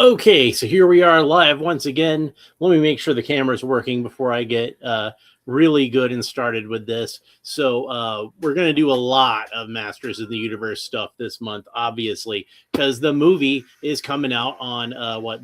Okay, so here we are live once again. Let me make sure the camera's working before I get really good and started with this. So we're going to do a lot of Masters of the Universe stuff this month, obviously, because the movie is coming out on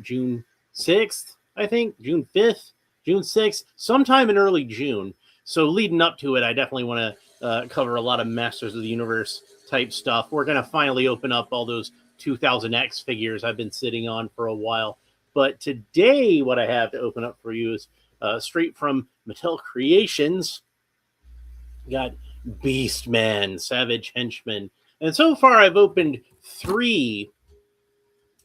June 6th, I think, June 5th, June 6th, sometime in early June. So leading up to it, I definitely want to cover a lot of Masters of the Universe type stuff. We're going to finally open up all those 2000X figures I've been sitting on for a while. But today, what I have to open up for you is straight from Mattel Creations. Got Beastman, Savage Henchman. And so far, I've opened 3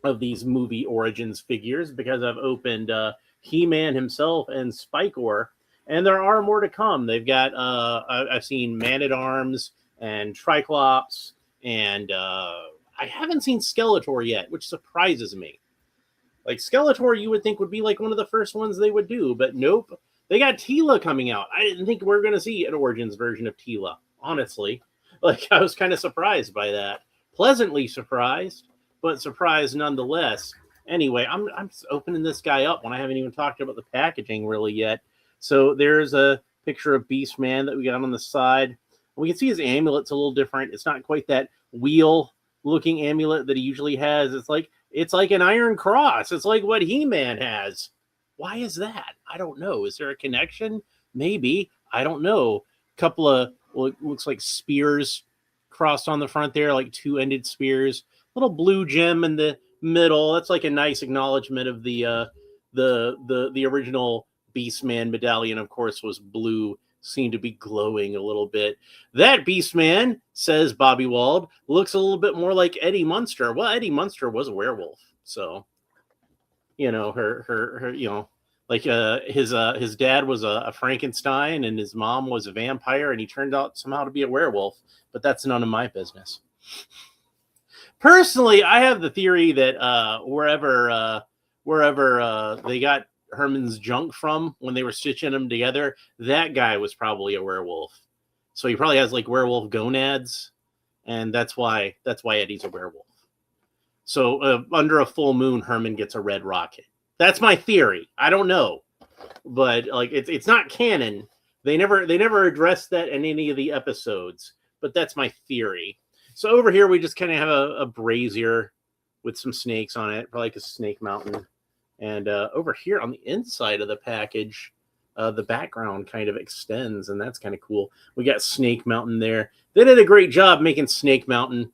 of these movie Origins figures because I've opened He-Man himself and Spikor. And there are more to come. They've got, I've seen Man-at-Arms and Triclops and I haven't seen Skeletor yet, which surprises me. Like Skeletor, you would think would be like one of the first ones they would do, but nope. They got Teela coming out. I didn't think we were going to see an Origins version of Teela, honestly. Like I was kind of surprised by that. Pleasantly surprised, but surprised nonetheless. Anyway, I'm just opening this guy up when I haven't even talked about the packaging really yet. So there's a picture of Beastman that we got on the side. We can see his amulet's a little different. It's not quite that wheel looking amulet that he usually has. It's like an iron cross. It's like what He-Man has. Why is that? I don't know. Is there a connection? Maybe. I don't know. Couple of, well, it looks like spears crossed on the front there, like 2-ended spears. Little blue gem in the middle. That's like a nice acknowledgement of the original Beastman medallion, of course, was blue. Seemed to be glowing a little bit. That Beastman, says Bobby Wald, looks a little bit more like Eddie Munster. Well, Eddie Munster was a werewolf, so her like his dad was a Frankenstein and his mom was a vampire, and he turned out somehow to be a werewolf. But that's none of my business. Personally, I have the theory that wherever they got Herman's junk from when they were stitching him together, that guy was probably a werewolf. So he probably has like werewolf gonads, and that's why Eddie's a werewolf. So under a full moon, Herman gets a red rocket. That's my theory. I don't know, but like it's not canon. They never addressed that in any of the episodes, but that's my theory. So over here we just kind of have a brazier with some snakes on it, probably like a snake mountain. And over here on the inside of the package, the background kind of extends, and that's kind of cool. We got Snake Mountain there. They did a great job making Snake Mountain.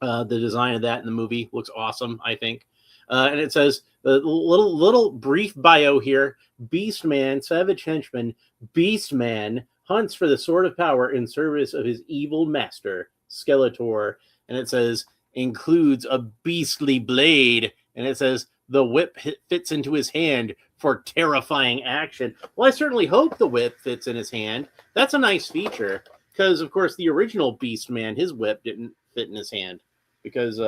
The design of that in the movie looks awesome, I think. And it says, the little brief bio here, Beastman, Savage Henchman, Beastman hunts for the Sword of Power in service of his evil master, Skeletor. And it says, includes a beastly blade. And it says, the whip fits into his hand for terrifying action. Well, I certainly hope the whip fits in his hand. That's a nice feature because, of course, the original Beastman, his whip didn't fit in his hand because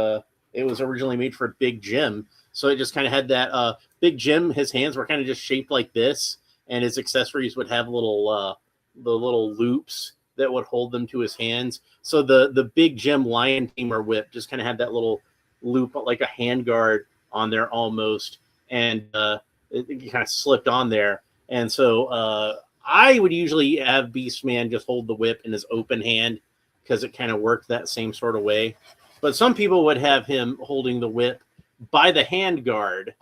it was originally made for Big Jim. So it just kind of had that Big Jim. His hands were kind of just shaped like this, and his accessories would have the little loops that would hold them to his hands. So the Big Jim Lion Tamer whip just kind of had that little loop like a handguard on there almost, and it kind of slipped on there. And so I would usually have Beastman just hold the whip in his open hand because it kind of worked that same sort of way. But some people would have him holding the whip by the hand guard.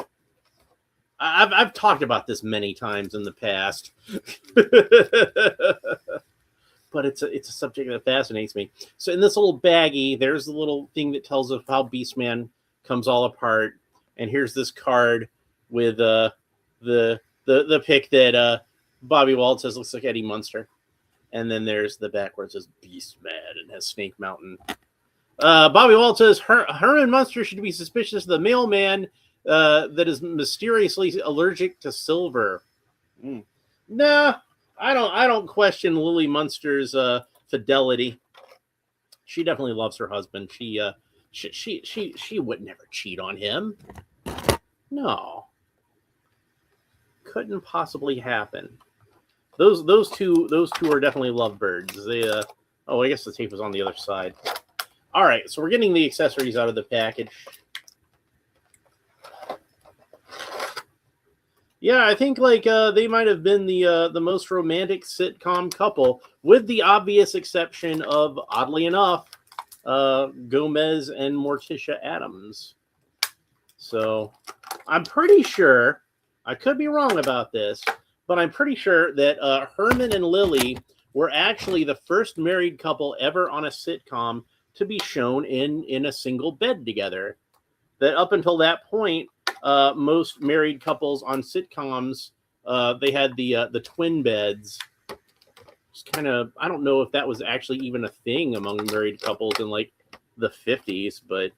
I've talked about this many times in the past. But it's a subject that fascinates me. So in this little baggie, there's the little thing that tells us how Beastman comes all apart. And here's this card with the pick that Bobby Wald says looks like Eddie Munster. And then there's the back where it says Beastman and has Snake Mountain. Bobby Wald says Herman Munster should be suspicious of the mailman that is mysteriously allergic to silver. Nah, I don't question Lily Munster's fidelity. She definitely loves her husband. She would never cheat on him. No. Couldn't possibly happen. Those two are definitely lovebirds. They I guess the tape was on the other side. All right, so we're getting the accessories out of the package. Yeah, I think like they might have been the most romantic sitcom couple, with the obvious exception of, oddly enough, Gomez and Morticia Adams. So I'm pretty sure, I could be wrong about this, but I'm pretty sure that Herman and Lily were actually the first married couple ever on a sitcom to be shown in a single bed together. That up until that point, most married couples on sitcoms, they had the twin beds. It's kind of, I don't know if that was actually even a thing among married couples in like the 50s, but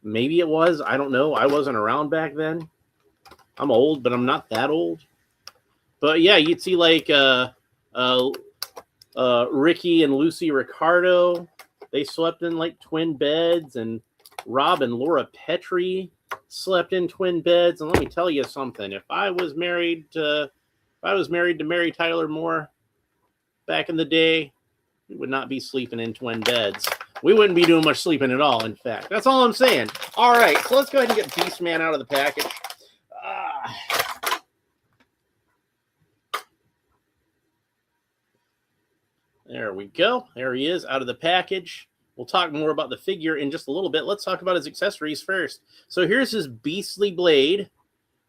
maybe it was. I don't know. I wasn't around back then. I'm old, but I'm not that old. But yeah, you'd see like Ricky and Lucy Ricardo. They slept in like twin beds, and Rob and Laura Petrie slept in twin beds. And let me tell you something: if I was married to Mary Tyler Moore back in the day, we would not be sleeping in twin beds. We wouldn't be doing much sleeping at all, in fact. That's all I'm saying. All right, so let's go ahead and get Beastman out of the package. There we go. There he is out of the package. We'll talk more about the figure in just a little bit. Let's talk about his accessories first. So here's his beastly blade.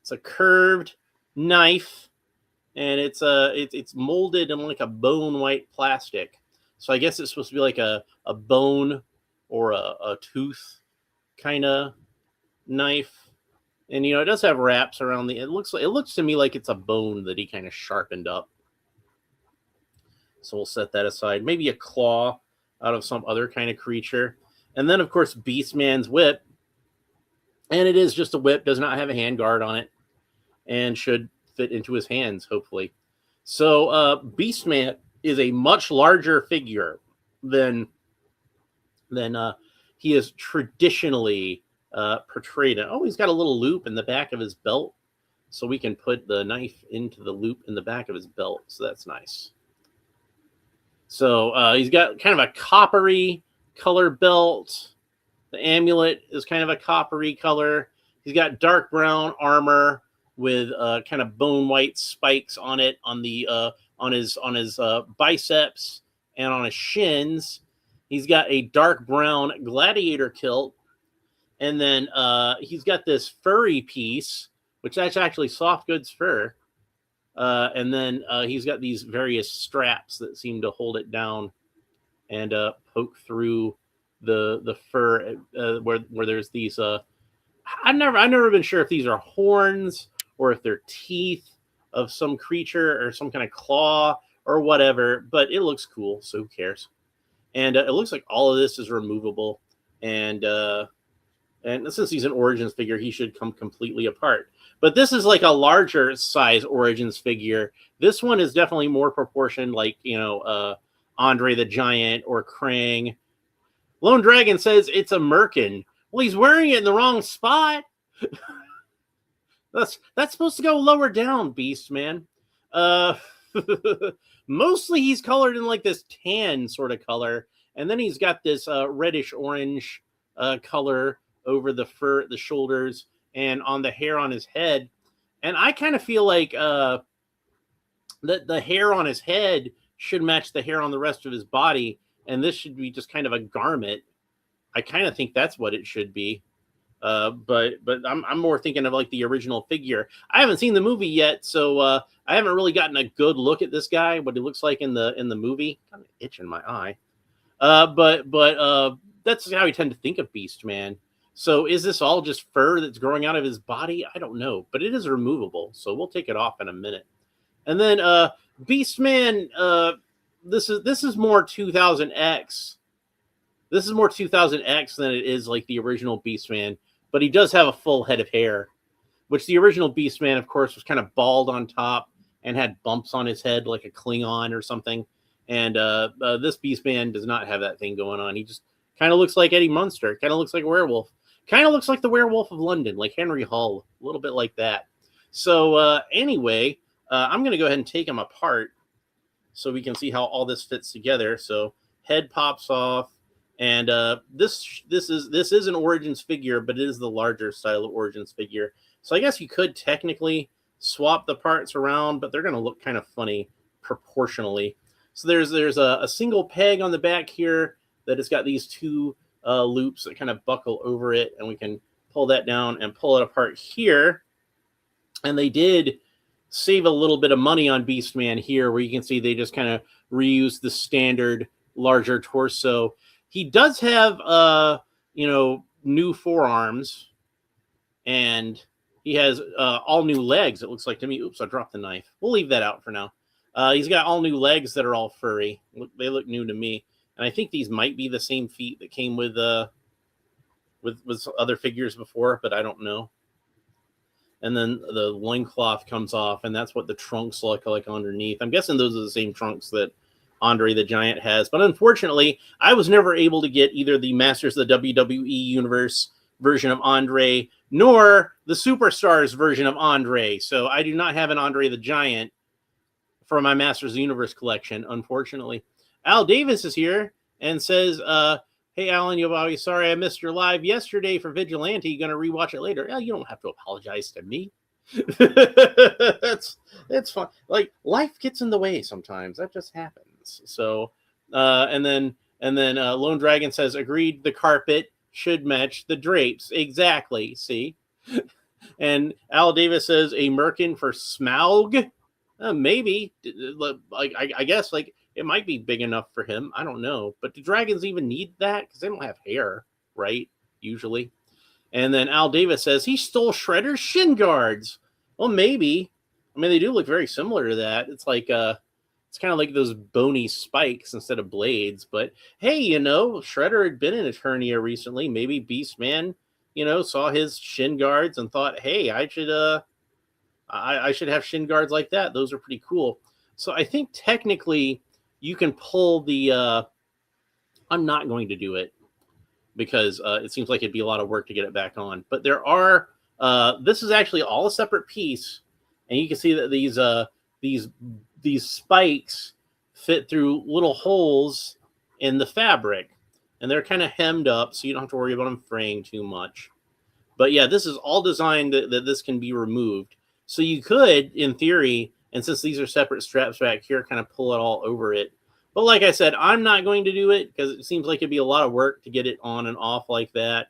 It's a curved knife, and it's molded in like a bone white plastic. So I guess it's supposed to be like a bone or a tooth kind of knife. And it does have wraps around the. It looks to me like it's a bone that he kind of sharpened up. So we'll set that aside. Maybe a claw out of some other kind of creature. And then, of course, Beastman's whip. And it is just a whip, does not have a handguard on it, and should fit into his hands, hopefully. So Beastman is a much larger figure than he is traditionally portrayed. Oh, he's got a little loop in the back of his belt, so we can put the knife into the loop in the back of his belt. So that's nice. So he's got kind of a coppery color belt. The amulet is kind of a coppery color. He's got dark brown armor with kind of bone white spikes on it on his biceps and on his shins. He's got a dark brown gladiator kilt, and then he's got this furry piece, which that's actually soft goods fur. And then he's got these various straps that seem to hold it down and poke through the fur where there's these. I've never been sure if these are horns or if they're teeth of some creature or some kind of claw or whatever. But it looks cool, so who cares? And it looks like all of this is removable. And since he's an Origins figure, he should come completely apart. But this is like a larger size Origins figure. This one is definitely more proportioned, like, Andre the Giant or Krang. Lone Dragon says it's a Merkin. Well, he's wearing it in the wrong spot. That's supposed to go lower down, Beastman. Mostly he's colored in like this tan sort of color. And then he's got this reddish orange color over the fur at the shoulders and on the hair on his head. And I kind of feel like that the hair on his head should match the hair on the rest of his body, and this should be just kind of a garment. I kind of think that's what it should be. But I'm more thinking of like the original figure. I haven't seen the movie yet, so I haven't really gotten a good look at this guy, what he looks like in the movie. Kind of itching my eye. But that's how I tend to think of Beastman. So is this all just fur that's growing out of his body? I don't know, but it is removable, so we'll take it off in a minute. And then Beastman, this is more 2000X. This is more 2000X than it is like the original Beastman, but he does have a full head of hair, which the original Beastman, of course, was kind of bald on top and had bumps on his head like a Klingon or something. And this Beastman does not have that thing going on. He just kind of looks like Eddie Munster, kind of looks like a werewolf. Kind of looks like the Werewolf of London, like Henry Hull, a little bit like that. So anyway, I'm going to go ahead and take him apart so we can see how all this fits together. So head pops off, and this is an Origins figure, but it is the larger style of Origins figure. So I guess you could technically swap the parts around, but they're going to look kind of funny proportionally. So there's a single peg on the back here that has got these two loops that kind of buckle over it, and we can pull that down and pull it apart here. And they did save a little bit of money on Beastman here, where you can see they just kind of reuse the standard larger torso. He does have new forearms, and he has all new legs, it looks like to me. Oops, I dropped the knife. We'll leave that out for now. He's got all new legs that are all furry. They look new to me. And I think these might be the same feet that came with other figures before, but I don't know. And then the loincloth comes off, and that's what the trunks look like underneath. I'm guessing those are the same trunks that Andre the Giant has. But unfortunately, I was never able to get either the Masters of the WWE Universe version of Andre, nor the Superstars version of Andre. So I do not have an Andre the Giant for my Masters of the Universe collection, unfortunately. Al Davis is here and says, hey, Alan Yobawi, sorry I missed your live yesterday for Vigilante. You going to rewatch it later? Yeah, you don't have to apologize to me. It's fun. Like, life gets in the way sometimes. That just happens. So, and then Lone Dragon says, agreed, the carpet should match the drapes. Exactly. See? And Al Davis says, a merkin for Smaug? Maybe. Like, I guess, like, it might be big enough for him. I don't know. But do dragons even need that? Because they don't have hair, right? Usually. And then Al Davis says, he stole Shredder's shin guards. Well, maybe. I mean, they do look very similar to that. It's like, it's kind of like those bony spikes instead of blades. But, hey, Shredder had been in Eternia recently. Maybe Beastman, saw his shin guards and thought, hey, I should have shin guards like that. Those are pretty cool. So I think technically you can pull the, I'm not going to do it because it seems like it'd be a lot of work to get it back on. But there are, this is actually all a separate piece. And you can see that these spikes fit through little holes in the fabric. And they're kind of hemmed up, so you don't have to worry about them fraying too much. But yeah, this is all designed that this can be removed. So you could, in theory, and since these are separate straps back here, kind of pull it all over it. But like I said, I'm not going to do it because it seems like it'd be a lot of work to get it on and off like that.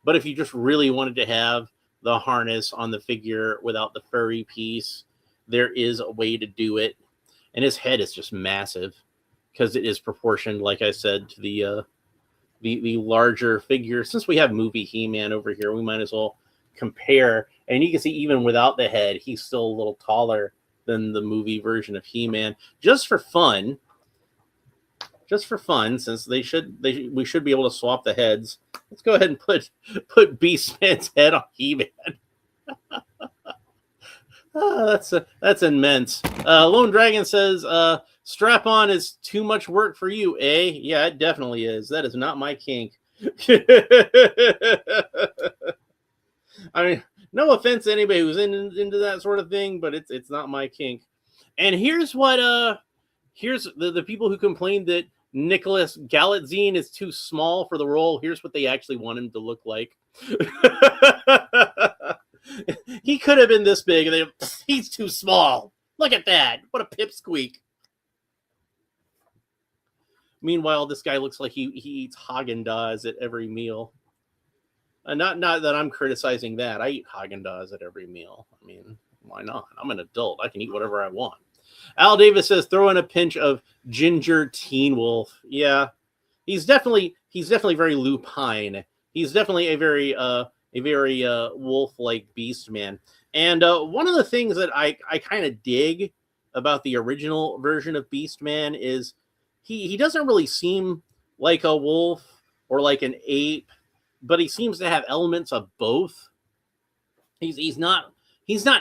But if you just really wanted to have the harness on the figure without the furry piece, there is a way to do it. And his head is just massive because it is proportioned, like I said, to the larger figure. Since we have movie He-Man over here, we might as well compare. And you can see even without the head, he's still a little taller than the movie version of He-Man. Just for fun, since we should be able to swap the heads. Let's go ahead and put Beastman's head on He-Man. That's immense. Lone Dragon says, strap-on is too much work for you, eh? Yeah, it definitely is. That is not my kink. I mean, no offense to anybody who's into that sort of thing, but it's not my kink. And here's what here's the people who complained that Nicholas Galitzine is too small for the role. Here's what they actually want him to look like. He could have been this big, and he's too small. Look at that. What a pipsqueak. Meanwhile, this guy looks like he eats Haagen-Dazs at every meal. Not that I'm criticizing that. I eat Haagen-Dazs at every meal. I mean, why not? I'm an adult. I can eat whatever I want. Al Davis says, throw in a pinch of Ginger Teen Wolf. Yeah, he's definitely very lupine. He's definitely a very wolf-like beast man. And one of the things that I kind of dig about the original version of Beastman is he doesn't really seem like a wolf or like an ape, but he seems to have elements of both. He's not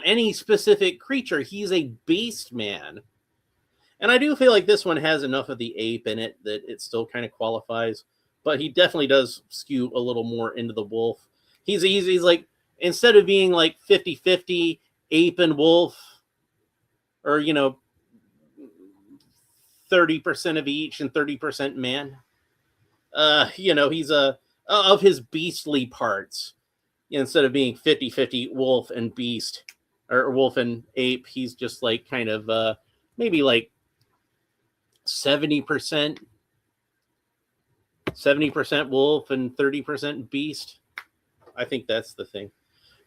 any specific creature. He's a beast man. And I do feel like this one has enough of the ape in it that it still kind of qualifies, but he definitely does skew a little more into the wolf. He's like, instead of being like 50-50 ape and wolf, or 30% of each and 30% man, he's of his beastly parts, instead of being 50-50 wolf and beast. or wolf and ape. He's just like kind of maybe like 70% 70% wolf and 30% beast. I think that's the thing.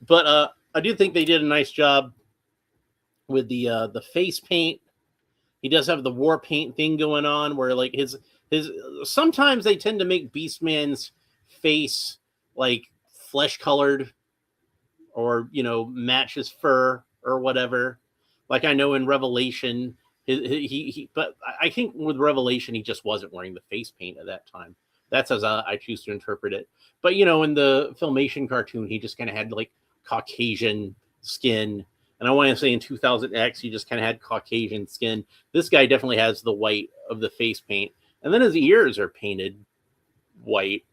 But I do think they did a nice job with the face paint. He does have the war paint thing going on where like his sometimes they tend to make Beastman's face like flesh colored or match his fur or whatever. Like I know in Revelation he but I think with Revelation he just wasn't wearing the face paint at that time. That's as I choose to interpret it. But in the Filmation cartoon he just kind of had like Caucasian skin. And I want to say in 2000X, he just kind of had Caucasian skin. This guy definitely has the white of the face paint. And then his ears are painted white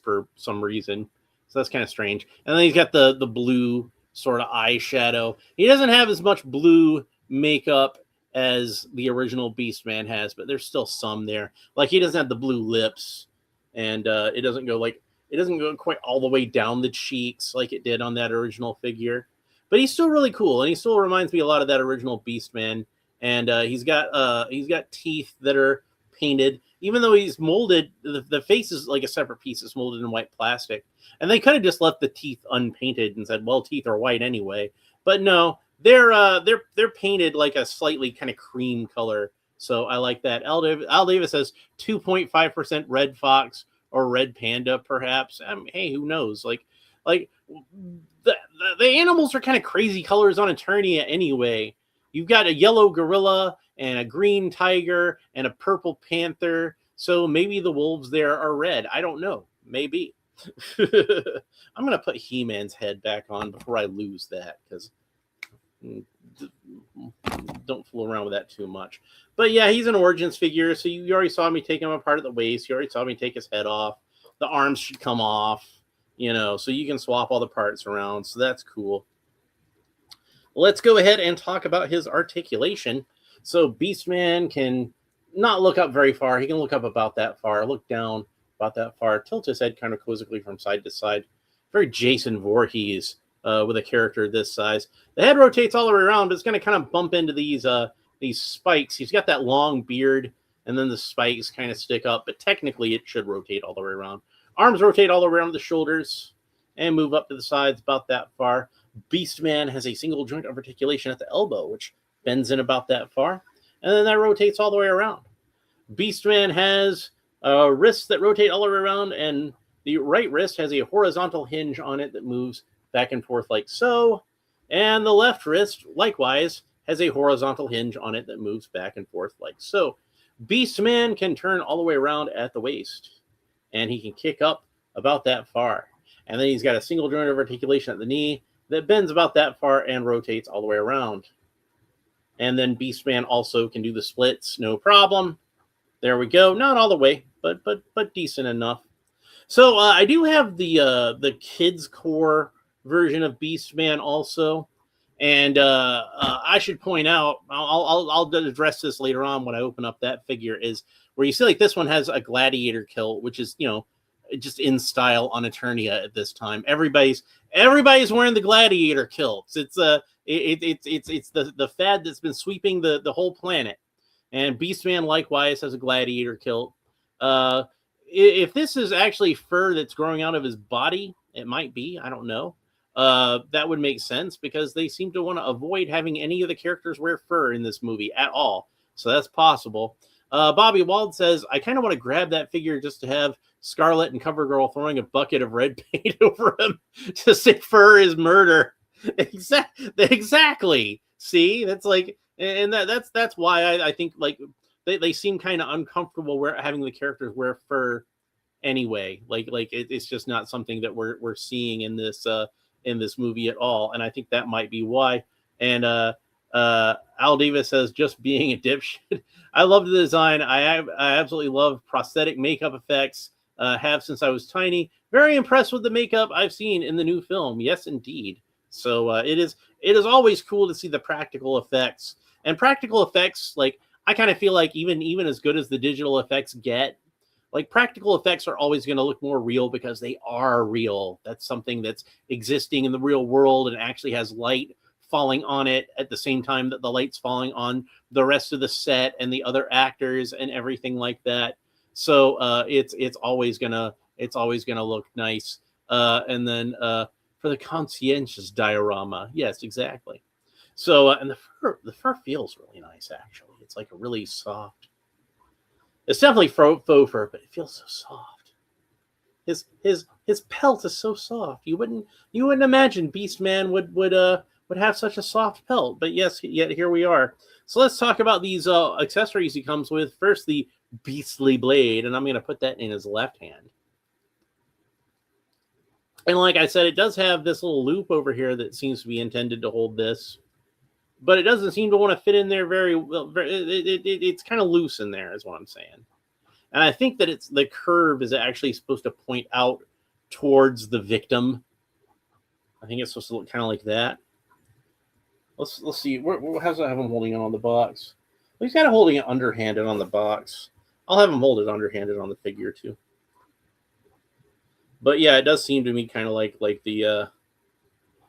for some reason. So that's kind of strange. And then he's got the blue sort of eyeshadow. He doesn't have as much blue makeup as the original Beastman has, but there's still some there. Like he doesn't have the blue lips. And it doesn't go quite all the way down the cheeks like it did on that original figure. But he's still really cool, and he still reminds me a lot of that original Beastman. And he's got teeth that are painted, even though he's molded. The face is like a separate piece. It's molded in white plastic, and they could have just left the teeth unpainted and said, "Well, teeth are white anyway." But no, they're painted like a slightly kind of cream color. So I like that. Al Davis says 2.5% red fox or red panda, perhaps. Hey, who knows? Like the animals are kind of crazy colors on Eternia anyway. You've got a yellow gorilla and a green tiger and a purple panther. So maybe the wolves there are red. I don't know. Maybe. I'm going to put He-Man's head back on before I lose that because don't fool around with that too much. But yeah, he's an Origins figure. So you already saw me take him apart at the waist. You already saw me take his head off. The arms should come off. So you can swap all the parts around. So that's cool. Let's go ahead and talk about his articulation. So Beastman can not look up very far. He can look up about that far, look down about that far, tilt his head kind of quizzically from side to side. Very Jason Voorhees with a character this size. The head rotates all the way around, but it's going to kind of bump into these spikes. He's got that long beard, and then the spikes kind of stick up, but technically it should rotate all the way around. Arms rotate all the way around the shoulders and move up to the sides about that far. Beastman has a single joint of articulation at the elbow, which bends in about that far. And then that rotates all the way around. Beastman has wrists that rotate all the way around, and the right wrist has a horizontal hinge on it that moves back and forth like so. And the left wrist, likewise, has a horizontal hinge on it that moves back and forth like so. Beastman can turn all the way around at the waist. And he can kick up about that far. And then he's got a single joint of articulation at the knee that bends about that far and rotates all the way around. And then Beastman also can do the splits, no problem. There we go. Not all the way, but decent enough. So I do have the Kids Core version of Beastman also. And I should point out, I'll address this later on when I open up that figure, is where you see like this one has a gladiator kilt, which is, just in style on Eternia at this time. Everybody's wearing the gladiator kilts. It's the fad that's been sweeping the whole planet. And Beastman likewise has a gladiator kilt. If this is actually fur that's growing out of his body, it might be. I don't know. That would make sense because they seem to want to avoid having any of the characters wear fur in this movie at all. So that's possible. Bobby Wald says, I kind of want to grab that figure just to have Scarlet and CoverGirl throwing a bucket of red paint over him to say fur is murder. Exactly. See, that's like, and that's why I think like they seem kind of uncomfortable having the characters wear fur anyway. Like it's just not something that we're seeing in this movie at all. And I think that might be why. And Al Davis says, just being a dipshit. I love the design. I absolutely love prosthetic makeup effects. Have since I was tiny. Very impressed with the makeup I've seen in the new film. Yes, indeed. So it is always cool to see the practical effects. And practical effects, like I kind of feel like even as good as the digital effects get, like practical effects are always going to look more real because they are real. That's something that's existing in the real world and actually has light falling on it at the same time that the light's falling on the rest of the set and the other actors and everything like that. So it's always gonna look nice. And then for the conscientious diorama, yes, exactly. So and the fur feels really nice actually. It's like a really soft. It's definitely faux fur, but it feels so soft. His pelt is so soft. You wouldn't imagine Beastman would have such a soft pelt, but yes, yet here we are. So let's talk about these accessories he comes with. First, the Beastly Blade, and I'm going to put that in his left hand. And like I said, it does have this little loop over here that seems to be intended to hold this, but it doesn't seem to want to fit in there very well. It's kind of loose in there, is what I'm saying. And I think that the curve is actually supposed to point out towards the victim. I think it's supposed to look kind of like that. Let's see. How's I have him holding it on the box? Well, he's got it holding it underhanded on the box. I'll have him hold it underhanded on the figure too. But yeah, it does seem to me kind of like the.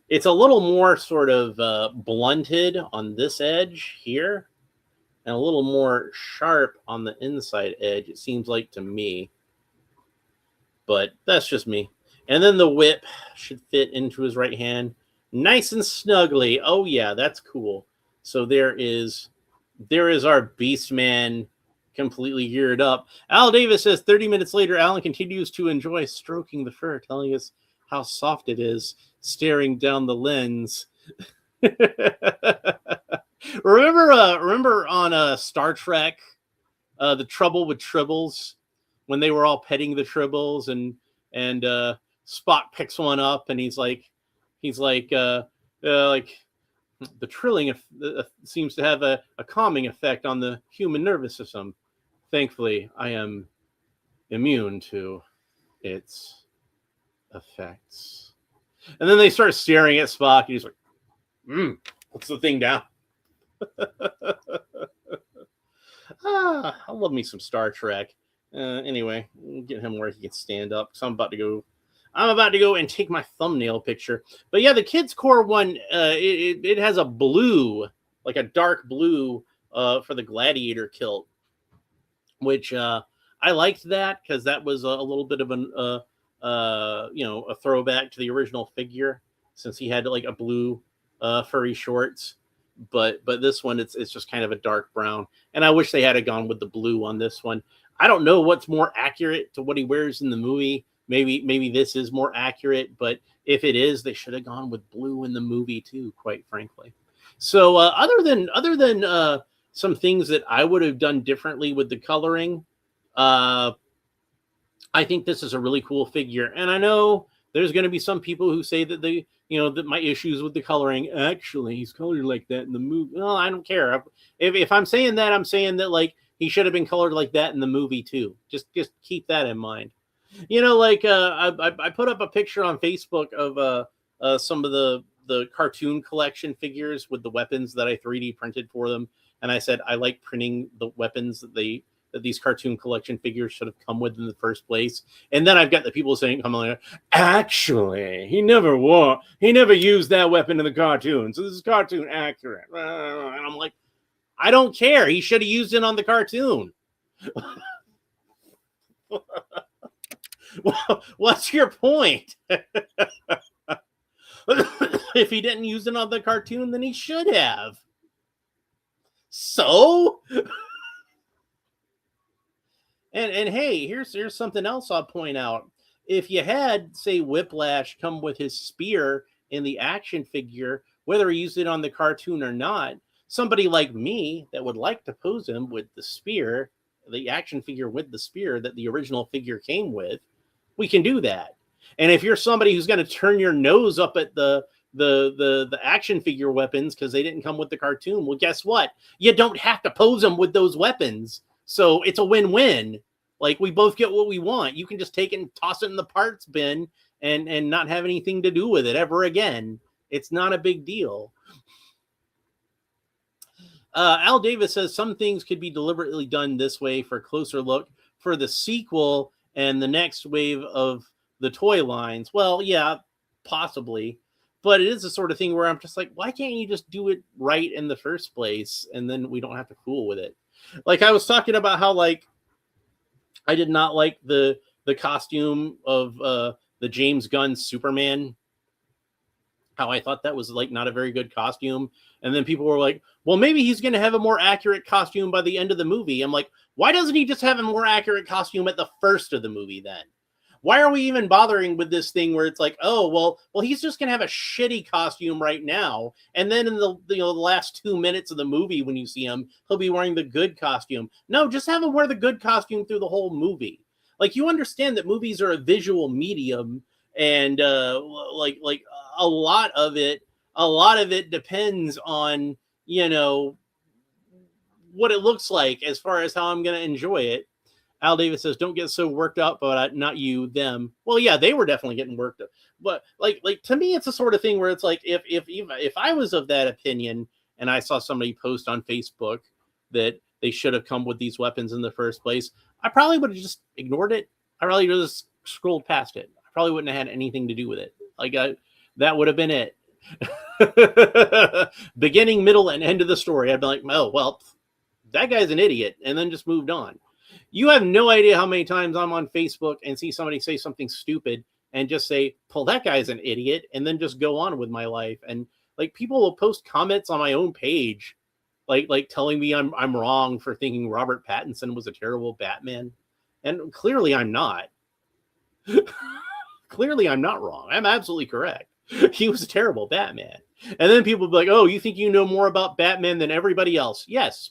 It's a little more sort of blunted on this edge here, and a little more sharp on the inside edge. It seems like to me. But that's just me. And then the whip should fit into his right hand, nice and snugly. Oh yeah, that's cool. So there is our Beastman completely geared up. Al Davis says 30 minutes later, Alan continues to enjoy stroking the fur, telling us how soft it is, staring down the lens. Remember on Star Trek, The Trouble with Tribbles, when they were all petting the Tribbles, and Spock picks one up, and he's like the trilling seems to have a calming effect on the human nervous system. Thankfully, I am immune to its effects. And then they start staring at Spock, and he's like, puts the thing down. I love me some Star Trek. Anyway, we'll get him where he can stand up. So I'm about to go and take my thumbnail picture. But yeah, the Kids Core one, it has a blue, like a dark blue, for the Gladiator kilt, which I liked that because that was a little bit of a throwback to the original figure, since he had like a blue furry shorts. But this one, it's just kind of a dark brown, and I wish they had gone with the blue on this one. I don't know what's more accurate to what he wears in the movie. Maybe this is more accurate, but if it is, they should have gone with blue in the movie too, quite frankly. So other than some things that I would have done differently with the coloring, I think this is a really cool figure. And I know there's going to be some people who say that that my issues with the coloring, actually he's colored like that in the movie. Well, I don't care. If I'm saying that, I'm saying that like he should have been colored like that in the movie too. Just keep that in mind. I put up a picture on Facebook of some of the cartoon collection figures with the weapons that I 3D printed for them, and I said I like printing the weapons that these cartoon collection figures should have come with in the first place. And then I've got the people saying, actually, he never used that weapon in the cartoon, so this is cartoon accurate. And I'm like, I don't care. He should have used it on the cartoon. Well, what's your point? If he didn't use it on the cartoon, then he should have. So, and hey, here's something else I'll point out. If you had, say, Whiplash come with his spear in the action figure, whether he used it on the cartoon or not, somebody like me that would like to pose him with the spear, the action figure with the spear that the original figure came with, we can do that. And if you're somebody who's going to turn your nose up at the action figure weapons because they didn't come with the cartoon, well, guess what? You don't have to pose them with those weapons. So it's a win-win. Like, we both get what we want. You can just take it and toss it in the parts bin and not have anything to do with it ever again. It's not a big deal. Al Davis says some things could be deliberately done this way for a closer look for the sequel and the next wave of the toy lines. Well, yeah, possibly. But it is the sort of thing where I'm just like, why can't you just do it right in the first place, and then we don't have to fool with it? Like I was talking about how like I did not like the costume of the James Gunn Superman, how I thought that was like not a very good costume. And then people were like, well, maybe he's going to have a more accurate costume by the end of the movie. I'm like, why doesn't he just have a more accurate costume at the first of the movie then? Why are we even bothering with this thing where it's like, oh, well, he's just going to have a shitty costume right now. And then in the last 2 minutes of the movie, when you see him, he'll be wearing the good costume. No, just have him wear the good costume through the whole movie. Like, you understand that movies are a visual medium, and like a lot of it depends on, what it looks like as far as how I'm going to enjoy it. Al Davis says, "Don't get so worked up, but not you, them." Well, yeah, they were definitely getting worked up, but like to me, it's the sort of thing where it's like if I was of that opinion and I saw somebody post on Facebook that they should have come with these weapons in the first place, I probably would have just ignored it. I probably would have just scrolled past it. I probably wouldn't have had anything to do with it. Like that would have been it. Beginning, middle, and end of the story. I'd be like, oh well, that guy's an idiot, and then just moved on. You have no idea how many times I'm on Facebook and see somebody say something stupid and just say, well, that guy's an idiot, and then just go on with my life. And like people will post comments on my own page, like telling me I'm wrong for thinking Robert Pattinson was a terrible Batman. And clearly I'm not. Clearly I'm not wrong. I'm absolutely correct. He was a terrible Batman. And then people will be like, oh, you think you know more about Batman than everybody else? Yes.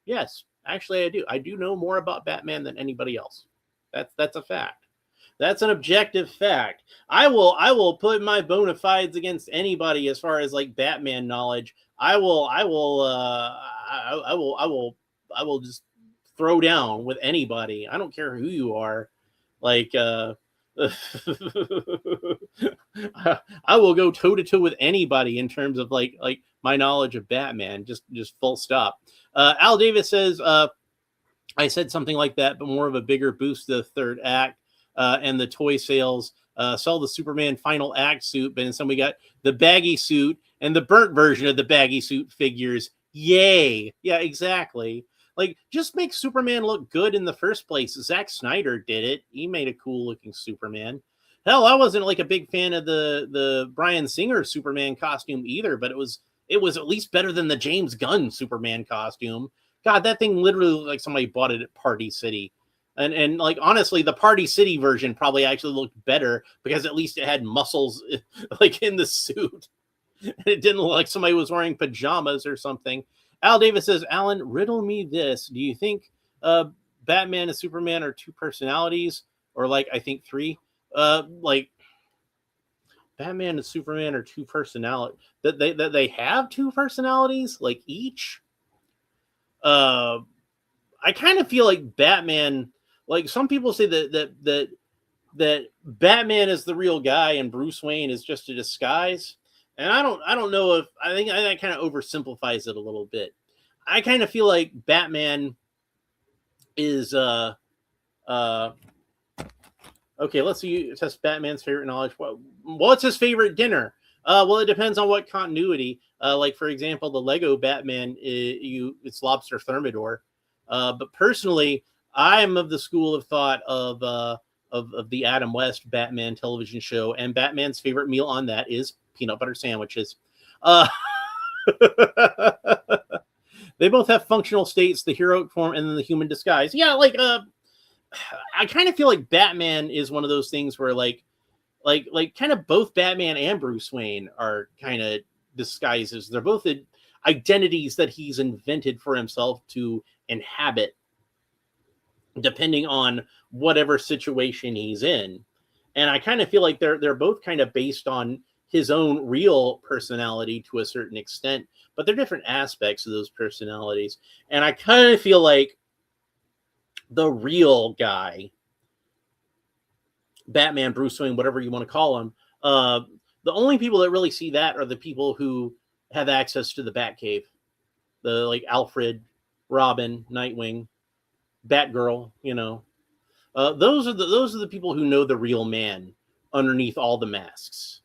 Yes. Actually, I do. I do know more about Batman than anybody else. That's a fact. That's an objective fact. I will put my bona fides against anybody as far as like Batman knowledge. I will just throw down with anybody. I don't care who you are. Like I will go toe to toe with anybody in terms of like my knowledge of Batman. Just full stop. Al Davis says, I said something like that, but more of a bigger boost to the third act and the toy sales. Sell the Superman final act suit, but instead we got the baggy suit and the burnt version of the baggy suit figures. Yay. Yeah, exactly. Like, just make Superman look good in the first place. Zack Snyder did it. He made a cool looking Superman. Hell, I wasn't like a big fan of the Bryan Singer Superman costume either, but it was at least better than the James Gunn Superman costume. God, that thing literally looked like somebody bought it at Party City. And like, honestly, the Party City version probably actually looked better because at least it had muscles like in the suit. It didn't look like somebody was wearing pajamas or something. Al Davis says, Alan, riddle me this. Do you think Batman and Superman are two personalities? Or like, I think three? Like, Batman and Superman are two personalities. That they have two personalities, like each? I kind of feel like Batman, like some people say that Batman is the real guy and Bruce Wayne is just a disguise. And I don't know if I think that kind of oversimplifies it a little bit. I kind of feel like Batman is okay. Let's see. Test Batman's favorite knowledge. What's his favorite dinner? Well, it depends on what continuity. Like for example, the Lego Batman, it's lobster thermidor. But personally, I'm of the school of thought of the Adam West Batman television show, and Batman's favorite meal on that is peanut butter sandwiches. They both have functional states: the heroic form and then the human disguise. Yeah, like I kind of feel like Batman is one of those things where like kind of both Batman and Bruce Wayne are kind of disguises. They're both identities that he's invented for himself to inhabit depending on whatever situation he's in. And I kind of feel like they're both kind of based on his own real personality to a certain extent, but they're different aspects of those personalities. And I kind of feel like the real guy, Batman, Bruce Wayne, whatever you want to call him, the only people that really see that are the people who have access to the Batcave, the like Alfred, Robin, Nightwing, Batgirl. Those are the people who know the real man underneath all the masks.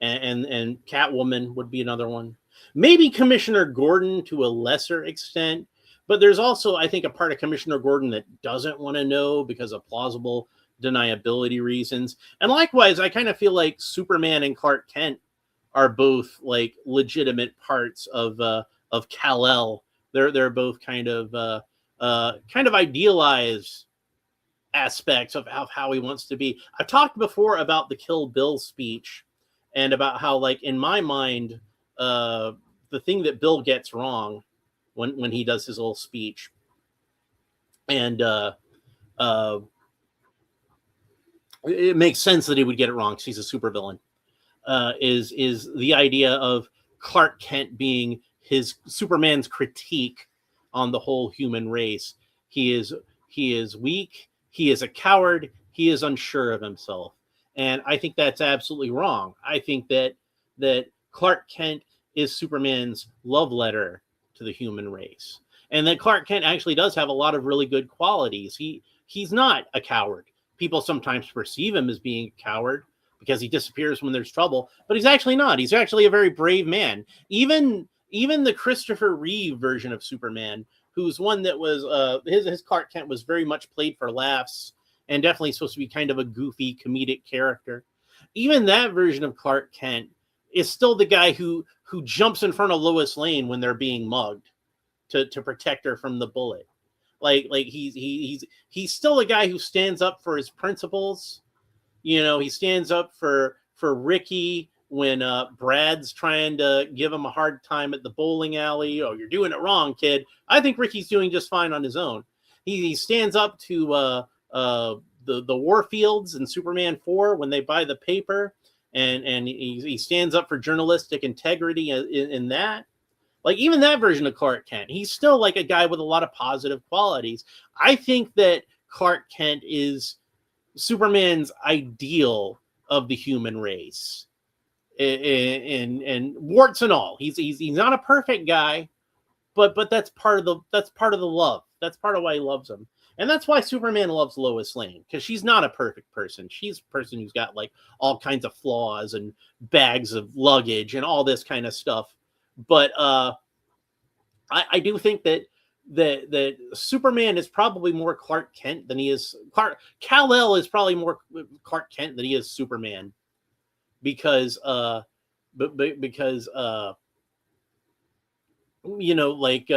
and Catwoman would be another one. Maybe Commissioner Gordon to a lesser extent, but there's also, I think, a part of Commissioner Gordon that doesn't want to know because of plausible deniability reasons. And likewise, I kind of feel like Superman and Clark Kent are both like legitimate parts of Kal-El. They're both kind of idealized aspects of how he wants to be. I've talked before about the Kill Bill speech and about how, like, in my mind, the thing that Bill gets wrong when he does his little speech, and it makes sense that he would get it wrong because he's a supervillain, is the idea of Clark Kent being his Superman's critique on the whole human race. He is weak. He is a coward. He is unsure of himself. And I think that's absolutely wrong. I think that Clark Kent is Superman's love letter to the human race. And that Clark Kent actually does have a lot of really good qualities. He's not a coward. People sometimes perceive him as being a coward because he disappears when there's trouble, but he's actually not. He's actually a very brave man. Even the Christopher Reeve version of Superman, who's one that was his Clark Kent was very much played for laughs and definitely supposed to be kind of a goofy comedic character. Even that version of Clark Kent is still the guy who jumps in front of Lois Lane when they're being mugged to protect her from the bullet. Like he's still a guy who stands up for his principles. You know, he stands up for Ricky when Brad's trying to give him a hard time at the bowling alley. Oh, you're doing it wrong, kid. I think Ricky's doing just fine on his own. He stands up to the Warfields in Superman 4 when they buy the paper, and he stands up for journalistic integrity in that. Like, even that version of Clark Kent, he's still like a guy with a lot of positive qualities. I think that Clark Kent is Superman's ideal of the human race, and warts and all. He's not a perfect guy, but that's part of the love. That's part of why he loves him, and that's why Superman loves Lois Lane, because she's not a perfect person. She's a person who's got like all kinds of flaws and bags of luggage and all this kind of stuff. But I do think that Superman is probably more Clark Kent than he is Kal-El is probably more Clark Kent than he is Superman, because because you know, like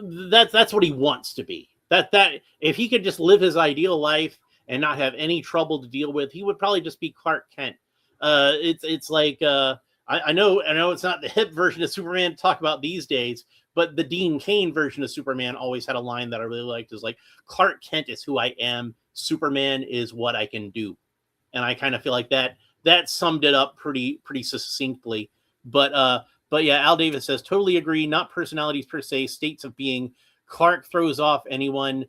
that's what he wants to be. That if he could just live his ideal life and not have any trouble to deal with, he would probably just be Clark Kent. It's like I know it's not the hip version of Superman to talk about these days, but the Dean Cain version of Superman always had a line that I really liked. Is like, Clark Kent is who I am, Superman is what I can do. And I kind of feel like that summed it up pretty succinctly. But yeah, Al Davis says, totally agree. Not personalities per se, states of being. Clark throws off anyone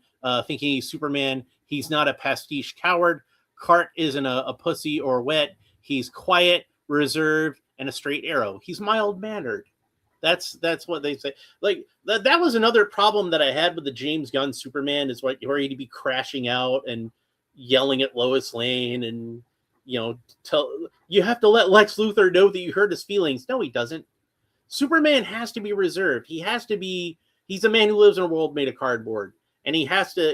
thinking he's Superman. He's not a pastiche coward. Clark isn't a pussy or wet. He's quiet, reserved, and a straight arrow. He's mild-mannered. That's what they say. Like that was another problem that I had with the James Gunn Superman, is where he'd be crashing out and yelling at Lois Lane, and you have to let Lex Luthor know that you hurt his feelings. No, he doesn't. Superman has to be reserved. He's a man who lives in a world made of cardboard, and he has to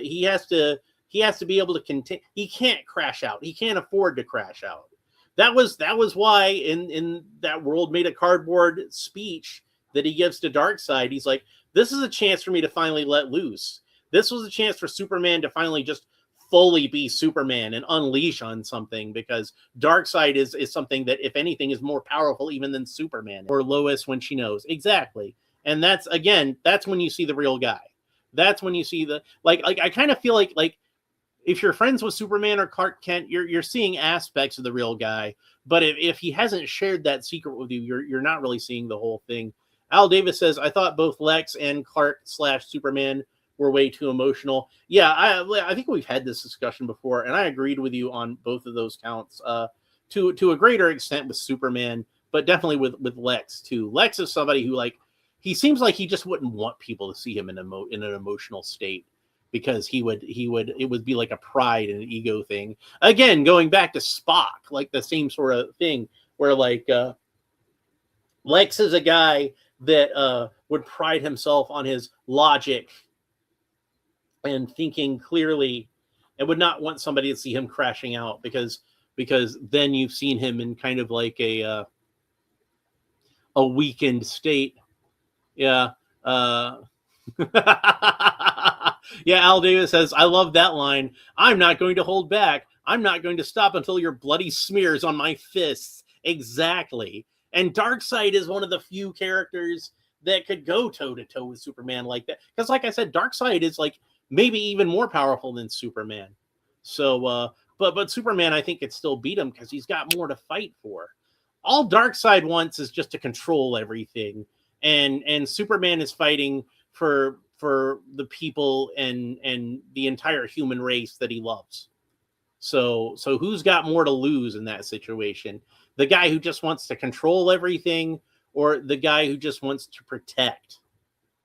be able to contain. He can't crash out. He can't afford to crash out. That was why in that world made of cardboard speech that he gives to Darkseid, he's like, this is a chance for me to finally let loose. This was a chance for Superman to finally just fully be Superman and unleash on something, because Darkseid is something that, if anything, is more powerful even than Superman or Lois when she knows. Exactly. And that's when you see the real guy. That's when you see the like I kind of feel like if you're friends with Superman or Clark Kent, you're seeing aspects of the real guy. But if he hasn't shared that secret with you, you're not really seeing the whole thing. Al Davis says, I thought both Lex and Clark/Superman were way too emotional. Yeah, I think we've had this discussion before, and I agreed with you on both of those counts. To a greater extent with Superman, but definitely with Lex too. Lex is somebody who, like, he seems like he just wouldn't want people to see him in an emotional state, because it would be like a pride and an ego thing. Again, going back to Spock, like the same sort of thing where like Lex is a guy that would pride himself on his logic and thinking clearly, and would not want somebody to see him crashing out because then you've seen him in kind of like a weakened state. Yeah. Yeah, Al Davis says, I love that line. I'm not going to hold back. I'm not going to stop until your bloody smears on my fists. Exactly. And Darkseid is one of the few characters that could go toe-to-toe with Superman like that. Because like I said, Darkseid is like maybe even more powerful than Superman. So, but Superman, I think, could still beat him because he's got more to fight for. All Darkseid wants is just to control everything. And Superman is fighting for the people and the entire human race that he loves. So who's got more to lose in that situation? The guy who just wants to control everything, or the guy who just wants to protect?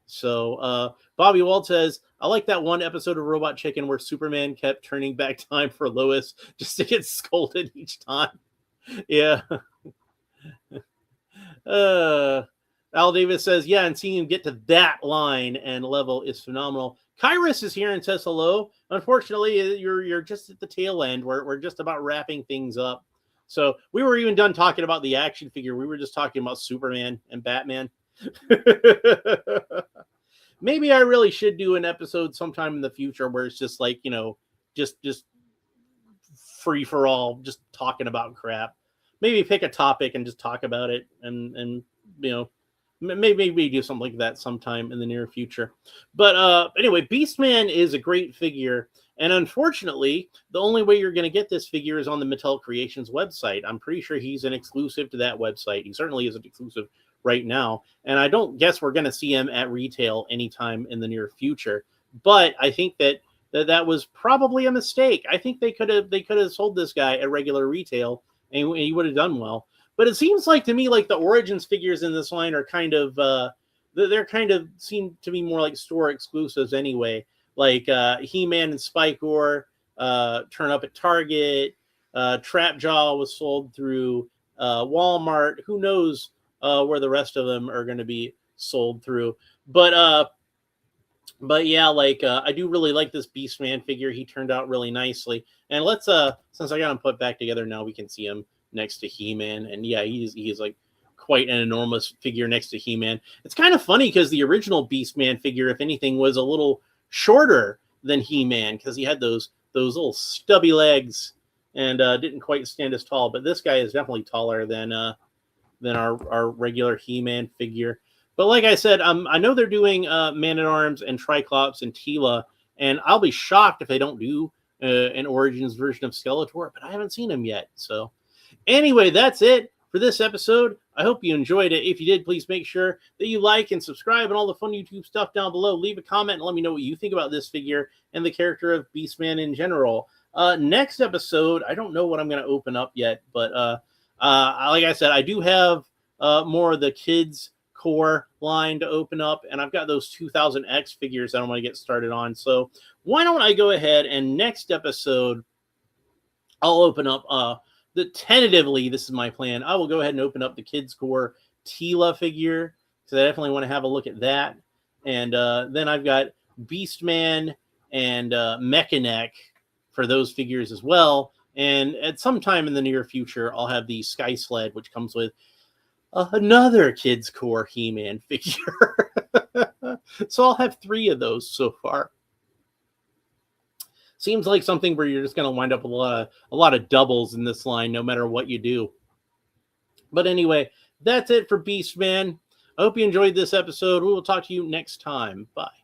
So Bobby Wald says, I like that one episode of Robot Chicken where Superman kept turning back time for Lois just to get scolded each time. Yeah. Al Davis says, yeah, and seeing him get to that line and level is phenomenal. Kyrus is here and says hello. Unfortunately, you're just at the tail end. We're just about wrapping things up. So we were even done talking about the action figure. We were just talking about Superman and Batman. Maybe I really should do an episode sometime in the future where it's just like, just free for all, just talking about crap. Maybe pick a topic and just talk about it and maybe do something like that sometime in the near future. But anyway, Beastman is a great figure. And unfortunately, the only way you're going to get this figure is on the Mattel Creations website. I'm pretty sure he's an exclusive to that website. He certainly isn't exclusive right now. And I don't guess we're going to see him at retail anytime in the near future. But I think that was probably a mistake. I think they could have sold this guy at regular retail and he would have done well. But it seems like to me, like the Origins figures in this line are kind of, they're kind of seem to be more like store exclusives anyway. Like He-Man and Spikor turn up at Target. Trapjaw was sold through Walmart. Who knows where the rest of them are going to be sold through? But yeah, like I do really like this Beastman figure. He turned out really nicely. And let's since I got him put back together now, we can see him next to He-Man, and yeah, he's like quite an enormous figure next to He-Man. It's kind of funny because the original Beastman figure, if anything, was a little shorter than He-Man because he had those little stubby legs and didn't quite stand as tall. But this guy is definitely taller than our regular He-Man figure. But like I said, I know they're doing Man-at-Arms and Triclops and Teela, and I'll be shocked if they don't do an Origins version of Skeletor, but I haven't seen him yet, so. Anyway, that's it for this episode. I hope you enjoyed it. If you did, please make sure that you like and subscribe and all the fun YouTube stuff down below. Leave a comment and let me know what you think about this figure and the character of Beastman in general. Next episode, I don't know what I'm going to open up yet, but like I said, I do have more of the kids core line to open up, and I've got those 2000X figures that I want to get started on. So why don't I go ahead and next episode, I'll open up tentatively, this is my plan. I will go ahead and open up the Kids Core Teela figure because I definitely want to have a look at that. And then I've got Beastman and Mechanic for those figures as well. And at some time in the near future, I'll have the Sky Sled, which comes with another Kids Core He-Man figure. So I'll have 3 of those so far. Seems like something where you're just going to wind up with a lot of doubles in this line, no matter what you do. But anyway, that's it for Beastman. I hope you enjoyed this episode. We will talk to you next time. Bye.